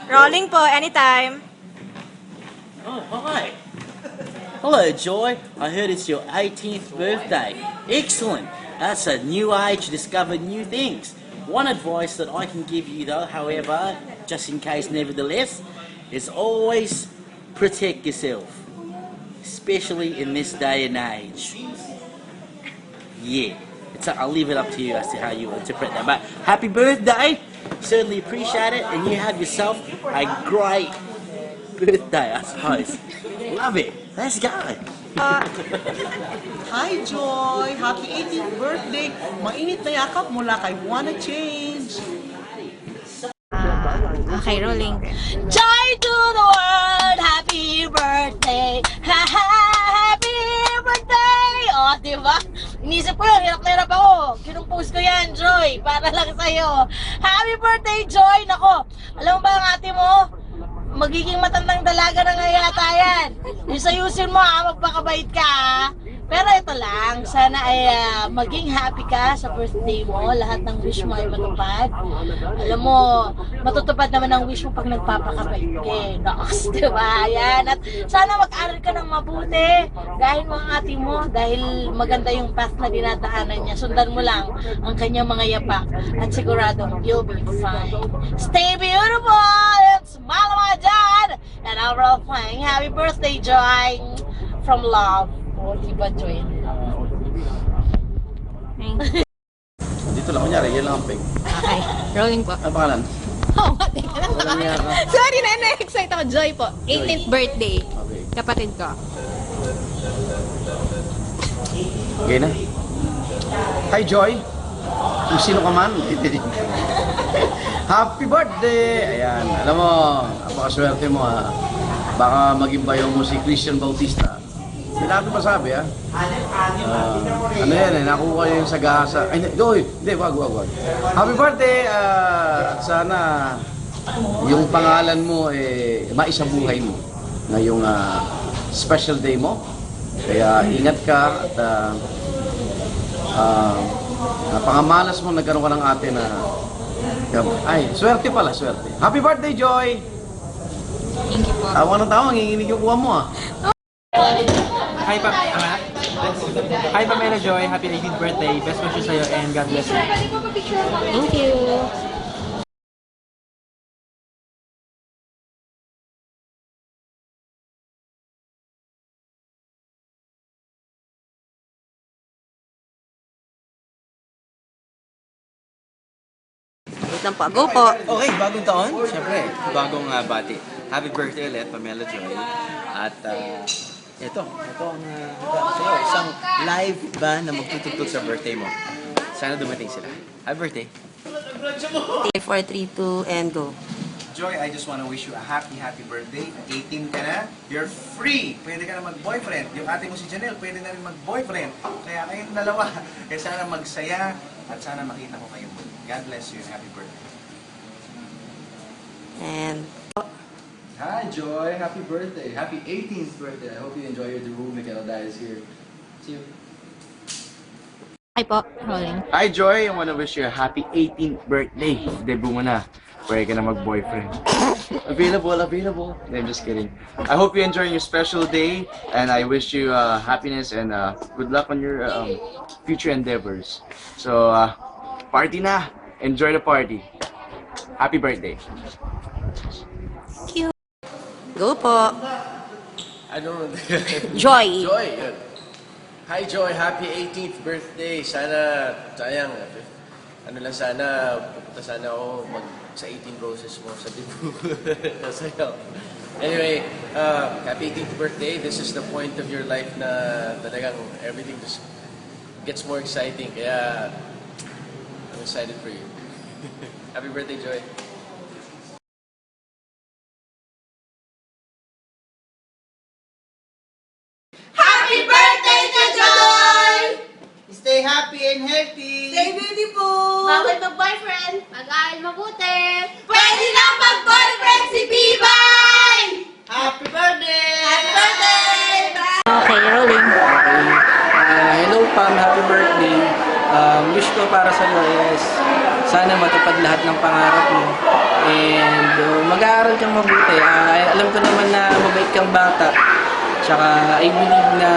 Rolling po, anytime. Oh, hi. Hello, Joy. I heard it's your 18th birthday. Excellent. That's a new age, discover new things. One advice that I can give you, though, however, just in case, nevertheless, is always protect yourself, especially in this day and age. Yeah, I'll leave it up to you as to how you interpret that. But happy birthday! Certainly appreciate it, and you have yourself a great birthday, I suppose. Love it. Let's go. Hi, Joy! Happy 18th birthday! Mainit na yakap mula kay Wanna Change! Okay, rolling. Joy to the world! Happy birthday! Happy birthday! O, diba? Inisip ko yan, hirap na hirap ako. Kinumpose ko yan, Joy, para lang sa'yo. Happy birthday, Joy! Nako, alam mo ba ang ate mo? Magiging matandang dalaga na nga yata yan. Isayusin mo ha, magpakabait ka ha. Pero ito lang, sana ay maging happy ka sa birthday mo. Lahat ng wish mo ay matupad. Alam mo, matutupad naman ang wish mo pag nagpapakabait ka eh. Nox, diba? Yan. At sana mag-aral ka ng mabuti. Dahil mga ate mo, dahil maganda yung path na dinadaanan niya. Sundan mo lang ang kanyang mga yapak. At sigurado, you'll be fine. Stay beautiful! And smile mga dyan! And overall playing, happy birthday, Joy! From love. O, diba, Joy? Dito lang, kunyari, yan lang ang peg. Okay, rolling po. Ano pangalan? Oh, teka lang. Walang niya ka. Sorry na, na-excite ako. Joy po. 18th birthday. Okay. Kapatid ko. Okay na. Hi, Joy. Kung sino ka man. Happy birthday! Ayan, alam mo, napakaswerte mo ha. Baka maging bayo mo si Christian Bautista. Hindi natin masabi ha. Ano yan eh, nakuha yung sagasa. Ay, hindi, wag. Happy birthday! At sana yung pangalan mo eh, maisabuhay mo ngayong special day mo. Kaya ingat ka at pangamalas mo nagkaroon ka ng ate na ay, swerte pala, swerte. Happy birthday, Joy! Thank you po. Tawa ng tawa, nginginig yung kuha mo Hi, Hi, Pamela Joy. Happy 18th birthday. Best wishes sa'yo and God bless you. Thank you. Wait lang pa. Go po! Okay, bagong taon. Siyempre, bagong bati. Happy birthday ulit, Pamela Joy. At ito ang sa'yo, isang live ba na magtutugtog sa birthday mo. Sana dumating sila. Happy birthday. 4, 3, 2, and go. Joy, I just want to wish you a happy birthday. 18 ka na, you're free. Pwede ka na mag-boyfriend. Yung ate mo si Janelle, pwede na rin mag-boyfriend. Kaya kayong dalawa. Kaya sana magsaya at sana makita ko kayo muli. God bless you and happy birthday. And Hi Joy, happy birthday. Happy 18th birthday. I hope you enjoy your room. Mikelda is here. See you. Hi po, rolling. Hi, Joy. I want to wish you a happy 18th birthday. Debut mo na. Pwede ka na mag-boyfriend. Available. I'm just kidding. I hope you enjoy your special day and I wish you happiness and good luck on your future endeavors. So, party na. Enjoy the party. Happy birthday. go po! I don't know. Joy! Joy! Hi, Joy. Happy 18th birthday. Sana, sayang, ano lang sana, pupunta sana ako sa 18 roses mo sa Cebu. Sayo. Anyway, happy 18th birthday. This is the point of your life na talagang everything just gets more exciting. Kaya, I'm excited for you. Happy birthday, Joy. Happy birthday to Joy! Stay happy and healthy! Stay beautiful! Bawal mag-boyfriend! Mag-aaral mabuti! Pwede lang mag-boyfriend si Bibay! Happy birthday! Happy birthday! Okay, rolling. Hello, Pam. Happy birthday. Wish ko para sa iyo is sana matupad lahat ng pangarap mo. And mag-aaral kang mabuti. Alam ko naman na mabait kang bata. Tsaka I believe na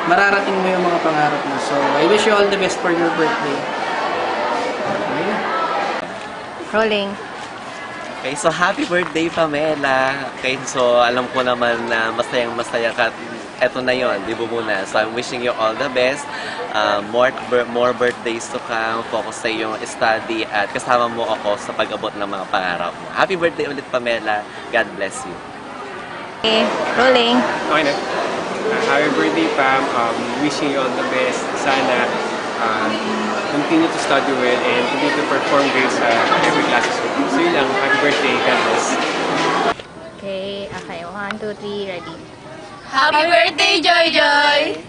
mararating mo yung mga pangarap mo. So I wish you all the best for your birthday. Rolling. Okay, so happy birthday, Pamela. Okay, so alam ko naman na masayang-masaya ka. Eto na yon, di ba muna? So I'm wishing you all the best. More birthdays to come. Focus sa iyong study at kasama mo ako sa pag-abot ng mga pangarap mo. Happy birthday ulit, Pamela. God bless you. Okay, rolling. Okay na. Happy birthday, Pam. Wishing you all the best. Sana continue to study well and continue to perform great sa every classes with you. So yun lang. Happy birthday. God bless. Okay, 1, 2, 3, ready. Happy birthday, Joy Joy!